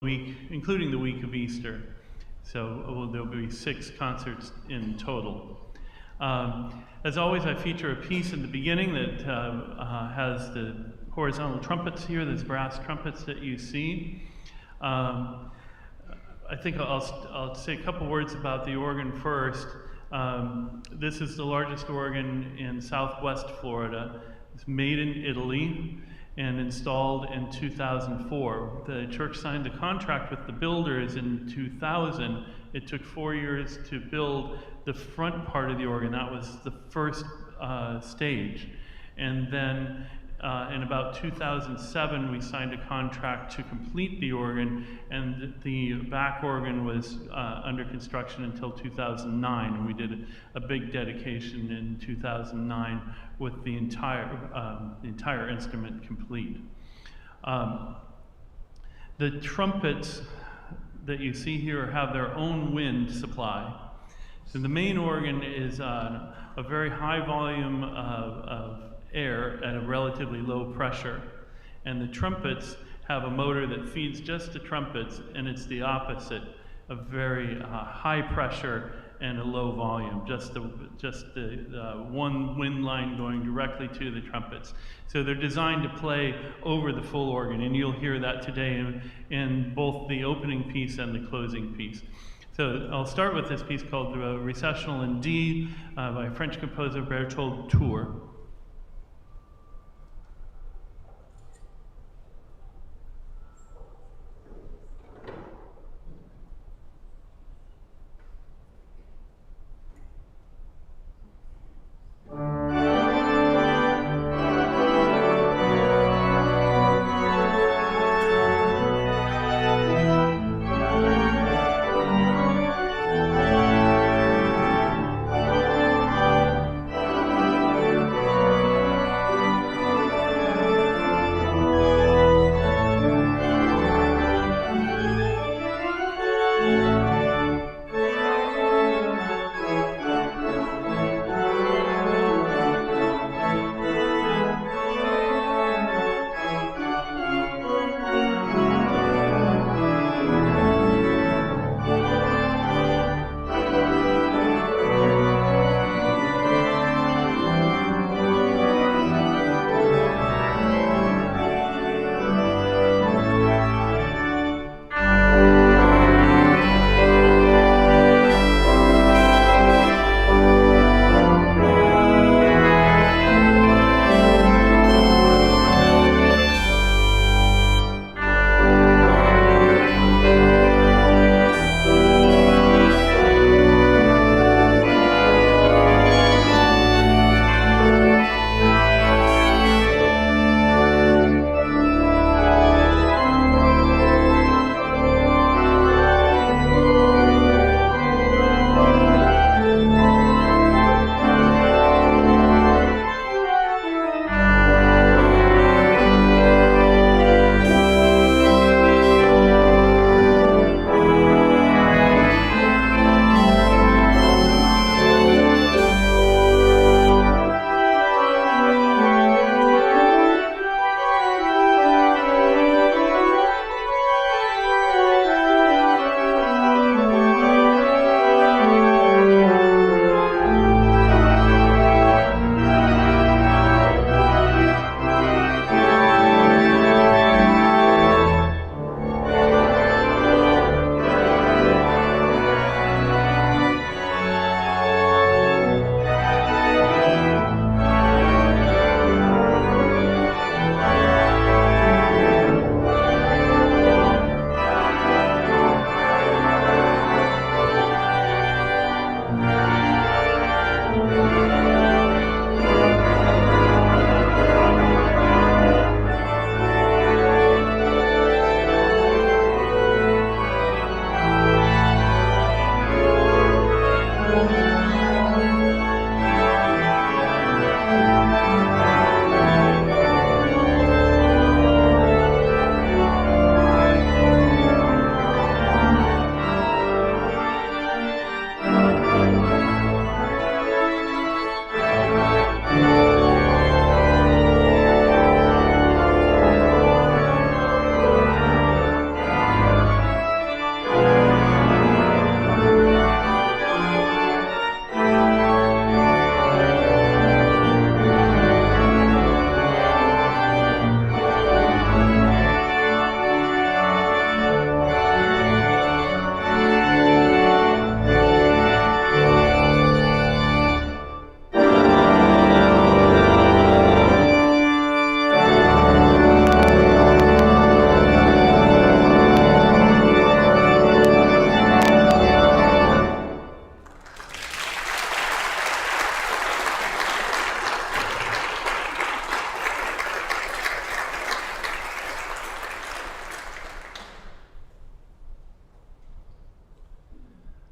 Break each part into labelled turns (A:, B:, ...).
A: week, including the week of Easter. So there'll be 6 concerts in total. As always, I feature a piece in the beginning that has the horizontal trumpets here, these brass trumpets that you see. I think I'll say a couple words about the organ first. This is the largest organ in Southwest Florida. It's made in Italy and installed in 2004. The church signed a contract with the builders in 2000. It took 4 years to build the front part of the organ. That was the first stage. And then in about 2007, we signed a contract to complete the organ, and the back organ was under construction until 2009, and we did a big dedication in 2009 with the entire instrument complete. The trumpets that you see here have their own wind supply. So the main organ is a very high volume of air at a relatively low pressure, and the trumpets have a motor that feeds just the trumpets, and it's the opposite, a very high pressure and a low volume, just the one wind line going directly to the trumpets. So they're designed to play over the full organ, and you'll hear that today in both the opening piece and the closing piece. So I'll start with this piece called Recessional in D by French composer Berthold Tour.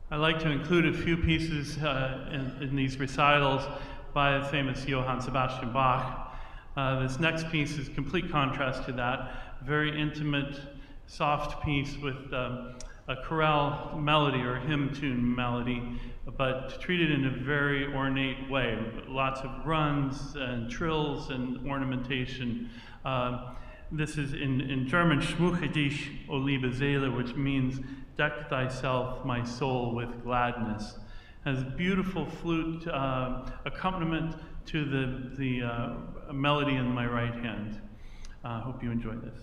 A: I like to include a few pieces in these recitals by the famous Johann Sebastian Bach. This next piece is complete contrast to that. Very intimate, soft piece with a chorale melody or hymn tune melody, but treated in a very ornate way. Lots of runs and trills and ornamentation. This is in German, Schmücke dich, o liebe Seele, which means deck thyself, my soul, with gladness. Has beautiful flute accompaniment to the melody in my right hand. Hope you enjoy this.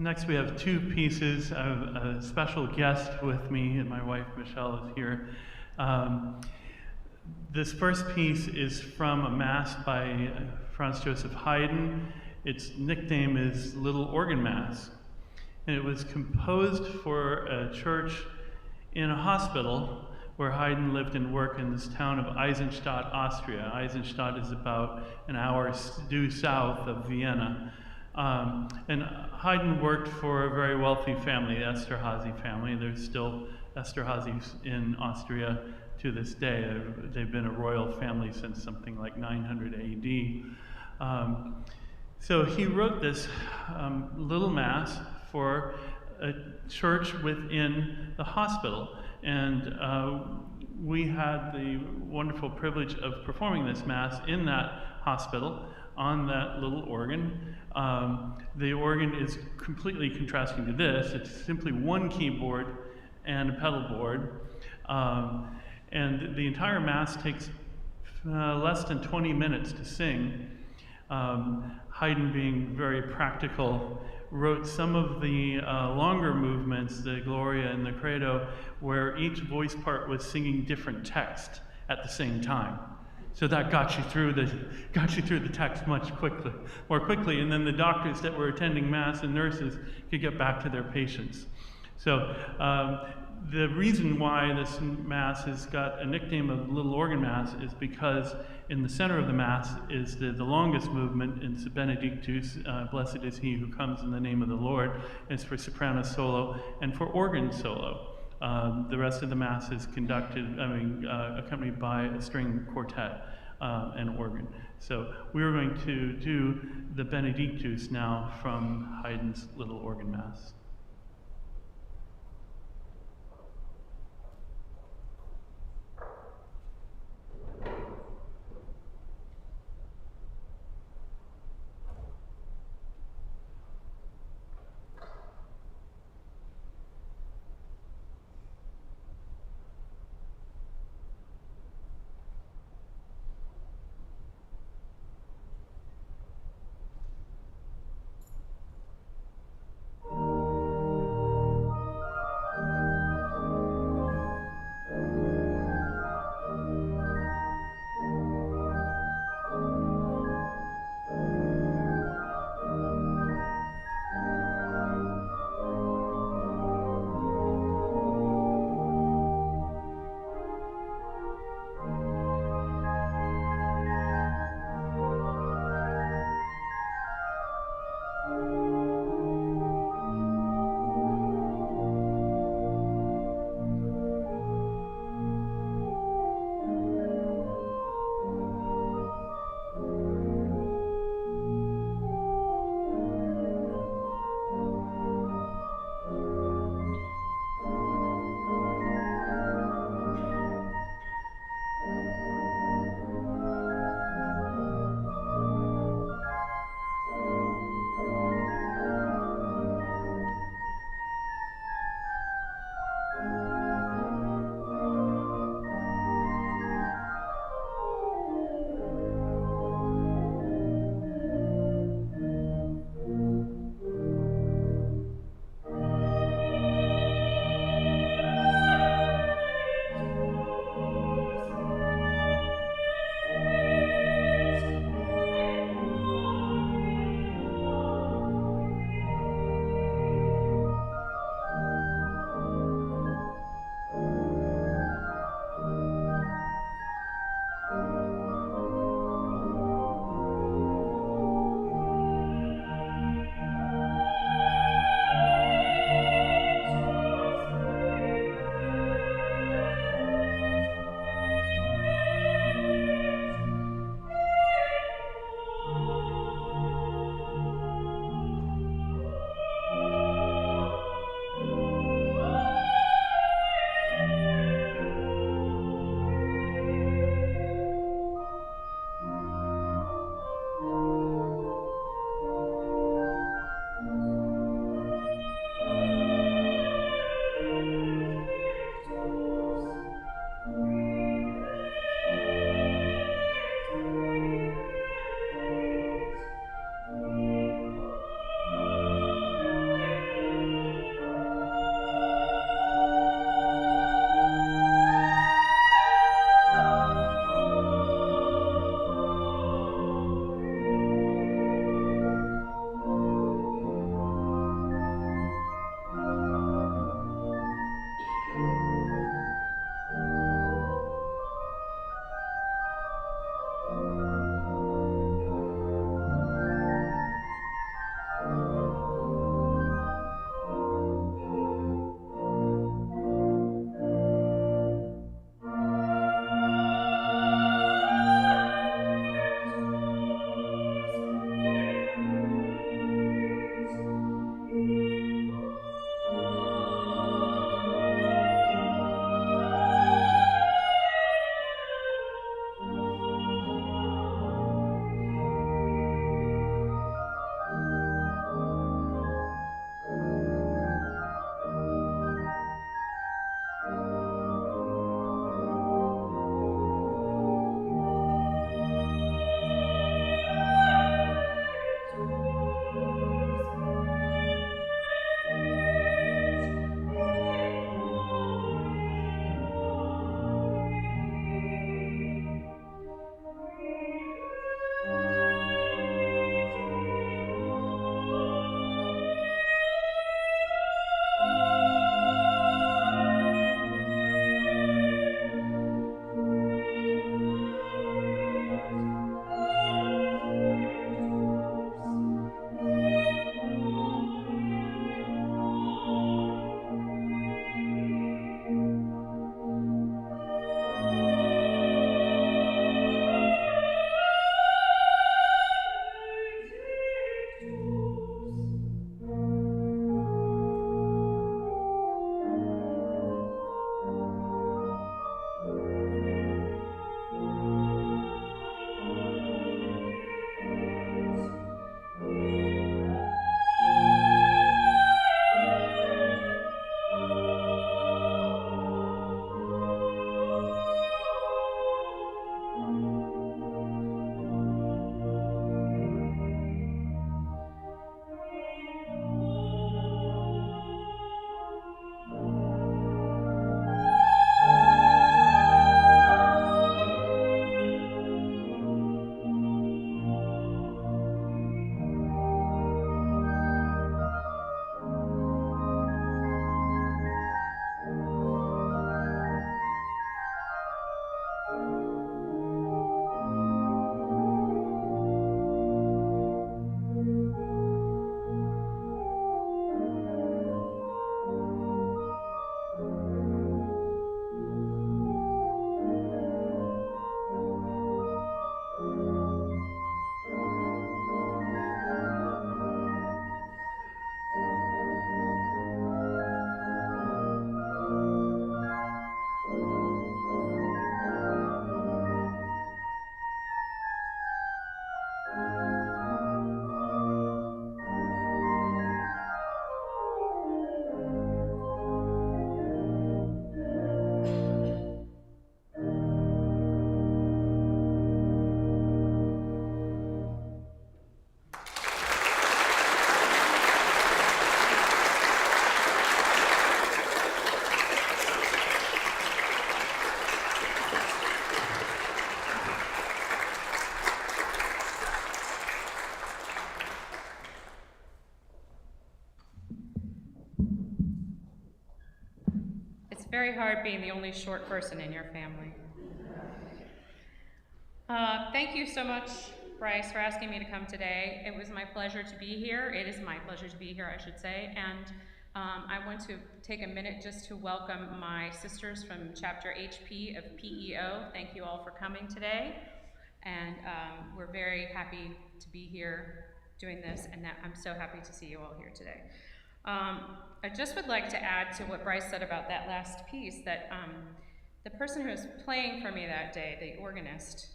A: Next, we have two pieces. I have a special guest with me, and my wife Michelle is here. This first piece is from a Mass by Franz Joseph Haydn. Its nickname is Little Organ Mass, and it was composed for a church in a hospital where Haydn lived and worked in this town of Eisenstadt, Austria. Eisenstadt is about an hour due south of Vienna. And Haydn worked for a very wealthy family, the Esterházy family. There's still Esterházys in Austria to this day. They've been a royal family since something like 900 AD. So he wrote this little mass for a church within the hospital. And we had the wonderful privilege of performing this mass in that hospital on that little organ. The organ is completely contrasting to this. It's simply one keyboard and a pedal board. And the entire mass takes less than 20 minutes to sing. Haydn, being very practical, wrote some of the longer movements, the Gloria and the Credo, where each voice part was singing different text at the same time. So that got you through the text more quickly, and then the doctors that were attending Mass and nurses could get back to their patients. So the reason why this Mass has got a nickname of Little Organ Mass is because in the center of the Mass is the longest movement. It's the Benedictus, blessed is he who comes in the name of the Lord. It's for soprano solo and for organ solo. The rest of the Mass is accompanied by a string quartet and organ. So we're going to do the Benedictus now from Haydn's Little Organ Mass.
B: very hard being the only short person in your family. Thank you so much, Brice, for asking me to come today. It was my pleasure to be here. It is my pleasure to be here, I should say. And I want to take a minute just to welcome my sisters from Chapter HP of PEO. Thank you all for coming today. And we're very happy to be here doing this, and I'm so happy to see you all here today. I just would like to add to what Brice said about that last piece, that the person who was playing for me that day, the organist,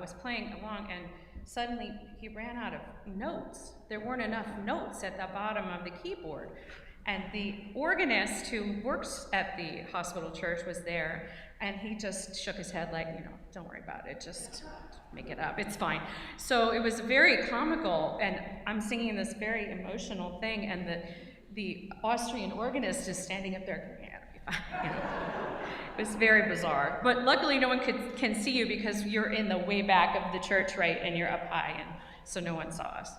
B: was playing along, and suddenly he ran out of notes. There weren't enough notes at the bottom of the keyboard. And the organist who works at the hospital church was there, and he just shook his head like, don't worry about it, just make it up, it's fine. So it was very comical, and I'm singing this very emotional thing, and the Austrian organist is standing up there going, yeah, it'll be fine. It was very bizarre. But luckily no one can see you because you're in the way back of the church, right, and you're up high, and so no one saw us.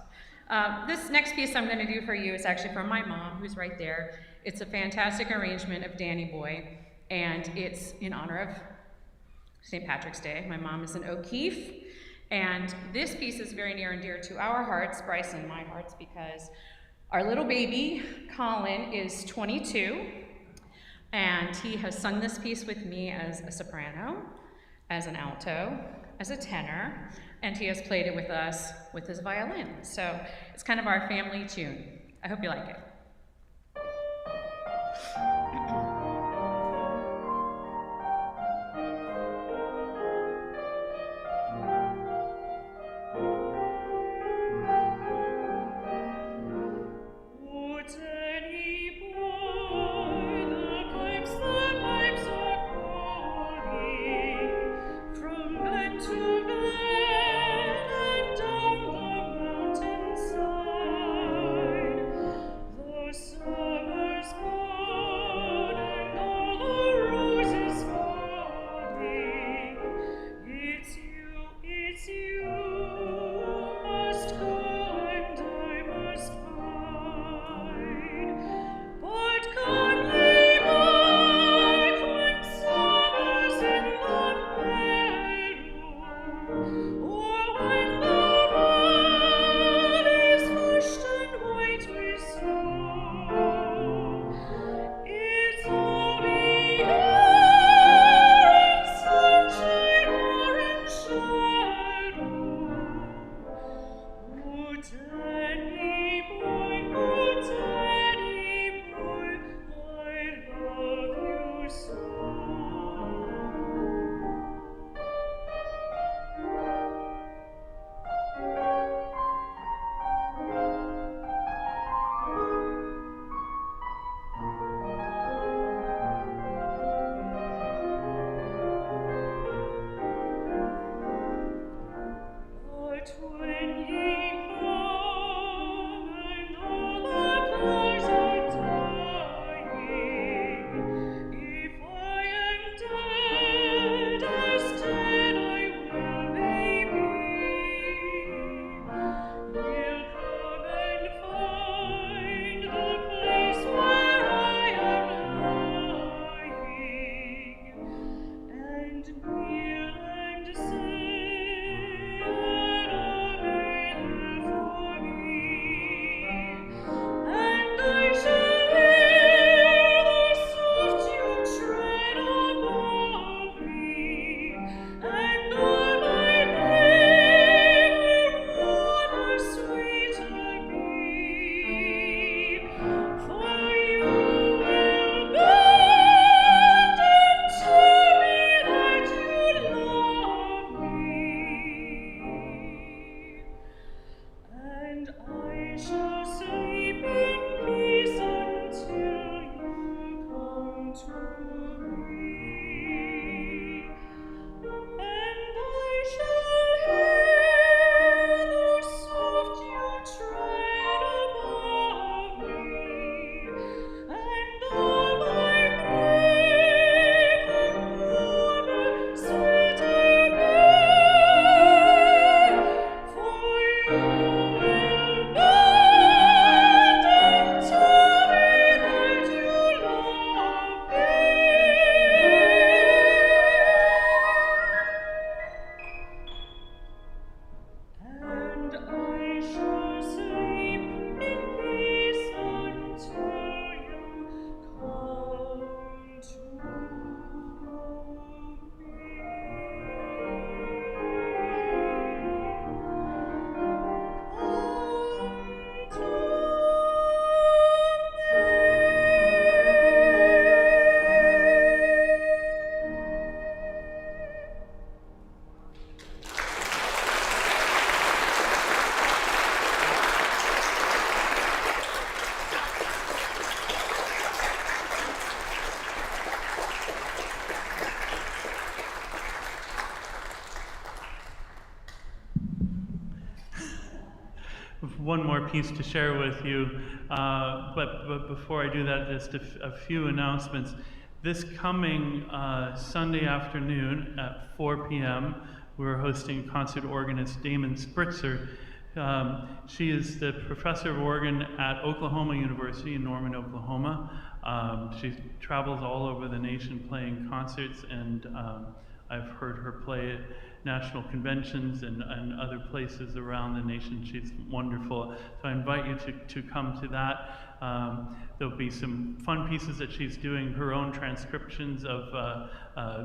B: This next piece I'm going to do for you is actually from my mom, who's right there. It's a fantastic arrangement of Danny Boy, and it's in honor of St. Patrick's Day. My mom is an O'Keefe, and this piece is very near and dear to our hearts, Brice and my hearts, because our little baby, Colin, is 22, and he has sung this piece with me as a soprano, as an alto, as a tenor, and he has played it with us with his violin. So it's kind of our family tune. I hope you like it.
A: one more piece to share with you, but before I do that, just a few announcements. This coming Sunday afternoon at 4 p.m., we're hosting concert organist Damon Spritzer. She is the professor of organ at Oklahoma University in Norman, Oklahoma. She travels all over the nation playing concerts, and I've heard her play at national conventions and other places around the nation. She's wonderful. So I invite you to come to that. There'll be some fun pieces that she's doing, her own transcriptions of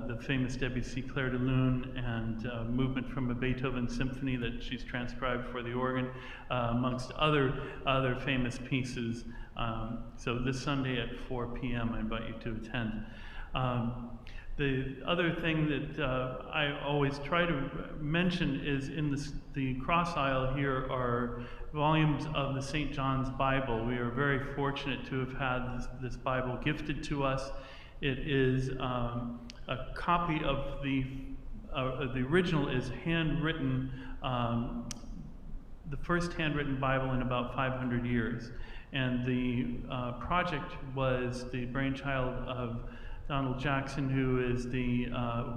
A: the famous Debussy Clair de Lune and movement from a Beethoven symphony that she's transcribed for the organ, amongst other famous pieces. So this Sunday at 4 p.m. I invite you to attend. The other thing that I always try to mention is in the cross aisle here are volumes of the St. John's Bible. We are very fortunate to have had this Bible gifted to us. It is a copy of the original is handwritten, the first handwritten Bible in about 500 years. And the project was the brainchild of Donald Jackson, who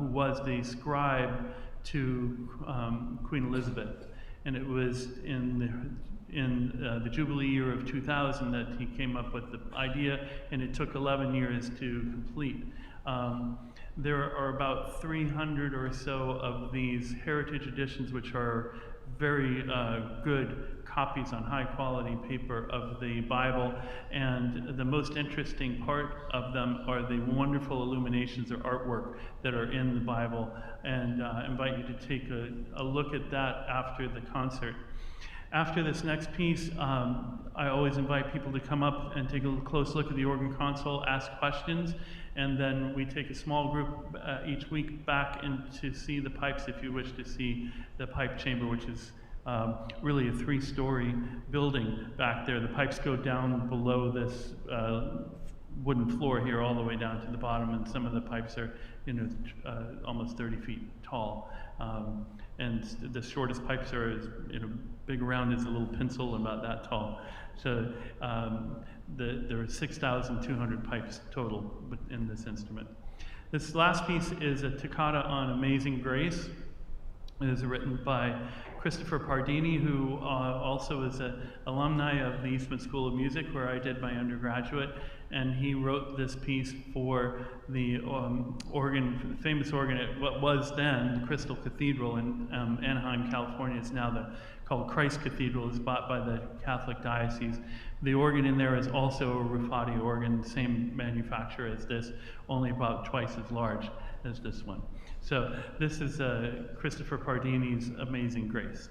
A: was the scribe to Queen Elizabeth, and it was in the Jubilee year of 2000 that he came up with the idea, and it took 11 years to complete. There are about 300 or so of these heritage editions, which are very good copies on high quality paper of the Bible, and the most interesting part of them are the wonderful illuminations or artwork that are in the Bible, and I invite you to take a look at that after the concert. After this next piece, I always invite people to come up and take a close look at the organ console, ask questions, and then we take a small group each week back in to see the pipes if you wish to see the pipe chamber, which is really a 3-story building back there. The pipes go down below this wooden floor here all the way down to the bottom, and some of the pipes are almost 30 feet tall. And the shortest pipes are big around as a little pencil, about that tall. So there are 6,200 pipes total in this instrument. This last piece is a toccata on Amazing Grace. It is written by Christopher Pardini, who also is an alumni of the Eastman School of Music, where I did my undergraduate, and he wrote this piece for the organ, the famous organ at what was then the Crystal Cathedral in Anaheim, California. It's now called Christ Cathedral. It's bought by the Catholic Diocese. The organ in there is also a Ruffatti organ, same manufacturer as this, only about twice as large as this one. So this is Christopher Pardini's Amazing Grace.